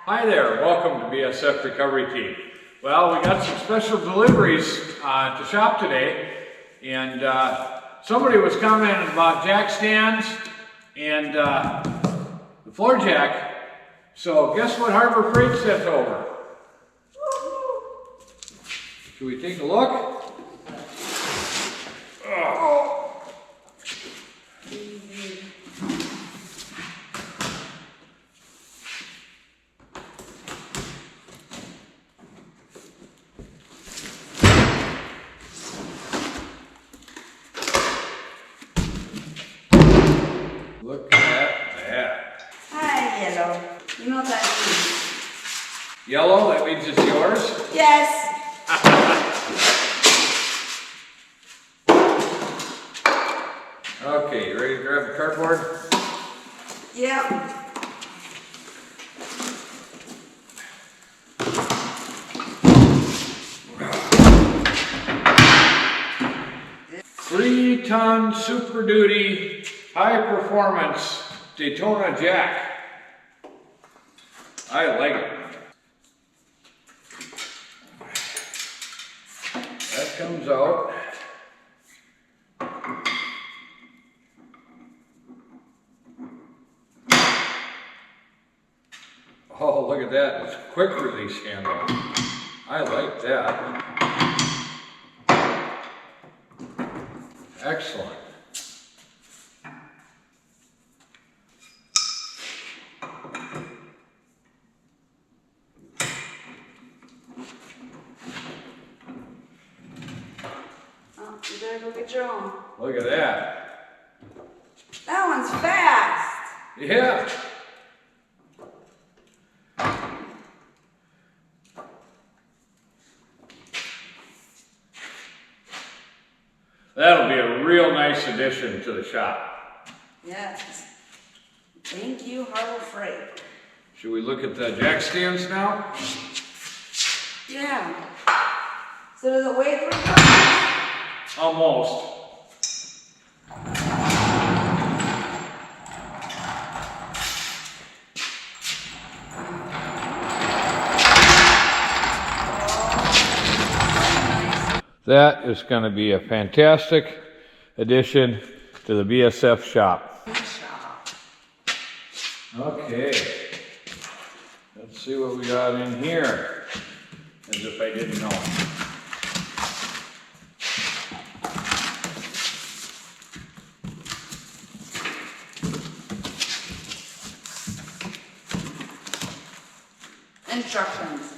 Hi there, welcome to BSF Recovery Team. Well, we got some special deliveries to shop today, and somebody was commenting about jack stands and the floor jack. So guess what Harbor Freight sent over? Should we take a look? Look at that. Hi, Yellow. You know what that means? Yellow, that means it's yours? Yes. Okay, you ready to grab the cardboard? Yep. Three-ton Super Duty high performance Daytona jack. I like it. That comes out. Oh, look at that. It's a quick release handle. I like that. Excellent. Oh, you better go get your own. Look at that. That one's fast. Yeah. That'll be a real nice addition to the shop. Yes. Thank you, Harbor Freight. Should we look at the jack stands now? Yeah. So does it weigh 3 pounds? Almost. That is going to be a fantastic addition to the BSF shop. Okay, let's see what we got in here, as if I didn't know. Instructions.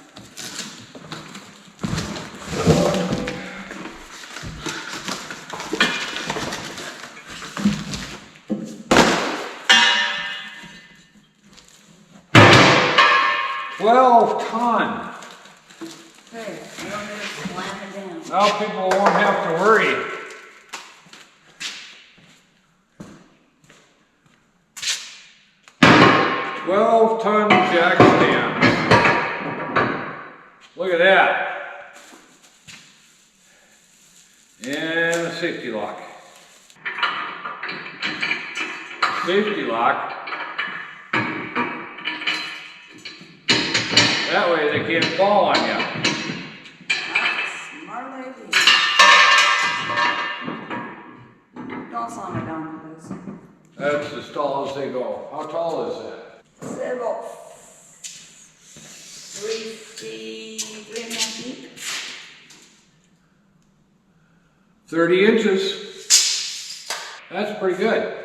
Ton. Hey, you don't need to slam it down. Now people won't have to worry. $12-ton jack stand. Look at that. And a safety lock. Safety lock. That way they can't fall on you. Smart lady. Don't slam it down, please. That's as tall as they go. How tall is that? It's about 3.5 feet. 30 inches. That's pretty good.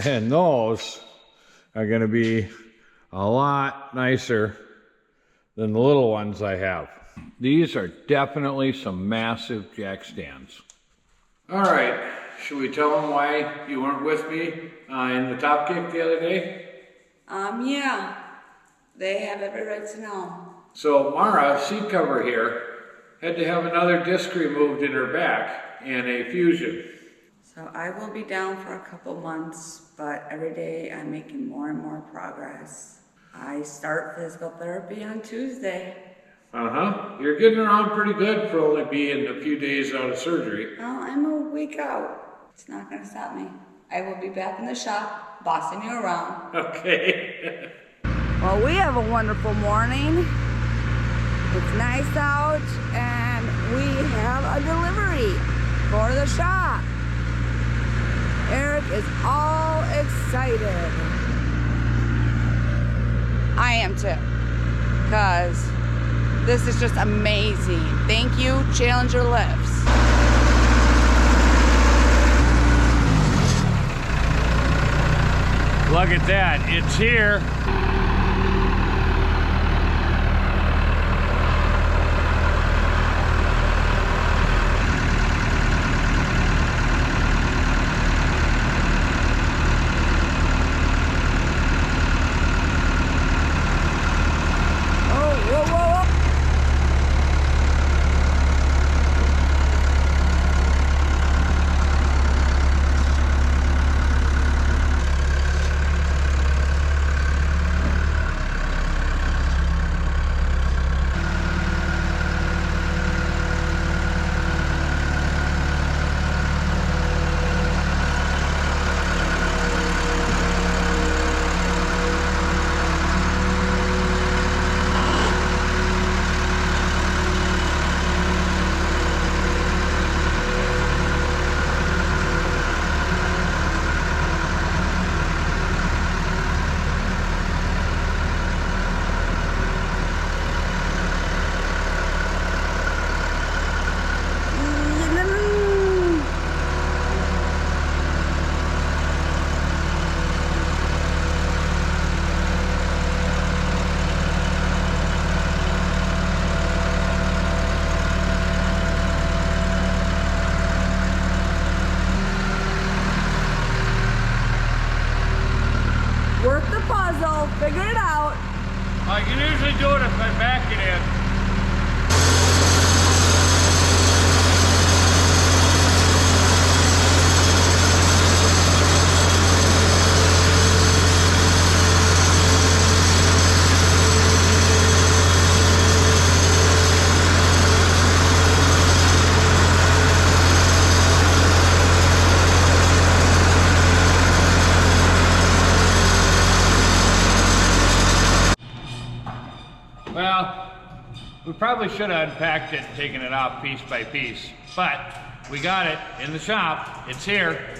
And those are going to be a lot nicer than the little ones I have. These are definitely some massive jack stands. All right, should we tell them why you weren't with me in the top kick the other day? Yeah. They have every right to know. So Mara, seat cover here, had to have another disc removed in her back and a fusion. So I will be down for a couple months, but every day I'm making more and more progress. I start physical therapy on Tuesday. You're getting around pretty good for only being a few days out of surgery. Well, I'm a week out. It's not gonna stop me. I will be back in the shop, bossing you around. Okay. Well, we have a wonderful morning. It's nice out, and we have a delivery for the shop. Eric is all excited. I am too, because this is just amazing. Thank you, Challenger Lifts. Look at that, it's here. Work the puzzle, figure it out. I can usually do it if I back it in. Well, we probably should have unpacked it and taken it off piece by piece, but we got it in the shop. It's here.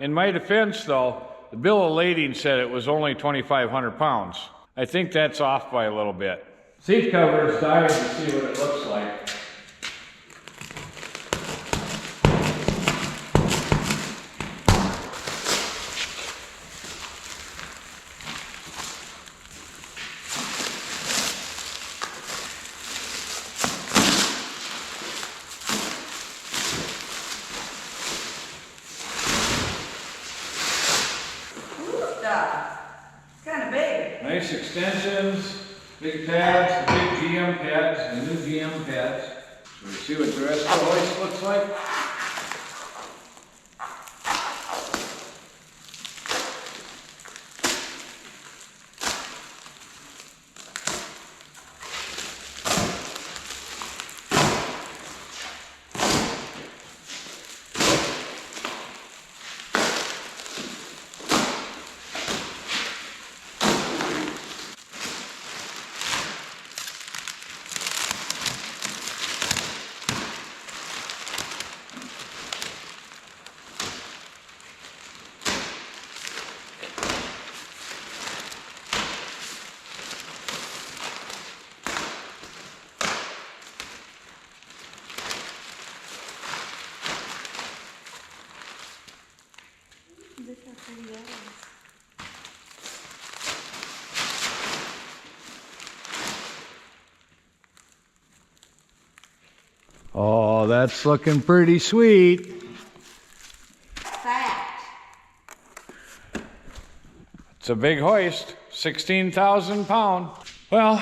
In my defense, though, the bill of lading said it was only 2,500 pounds. I think that's off by a little bit. Seat cover is dying to see what it looks like. It's kind of big. Nice extensions, big pads, the big GM pads, the new GM pads. So we see what the rest of the hoist looks like. Oh, that's looking pretty sweet. Fact. It's a big hoist, 16,000 pound. Well,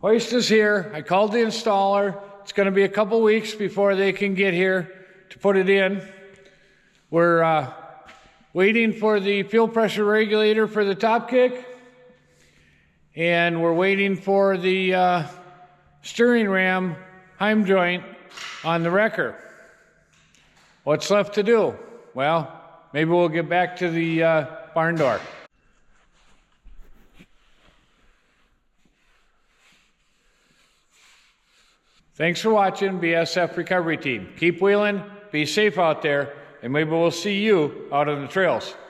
hoist is here. I called the installer. It's going to be a couple weeks before they can get here to put it in. We're waiting for the fuel pressure regulator for the top kick. And we're waiting for the steering ram heim joint on the wrecker. What's left to do? Well, maybe we'll get back to the barn door. Thanks for watching BSF Recovery Team. Keep wheeling, be safe out there, and maybe we'll see you out on the trails.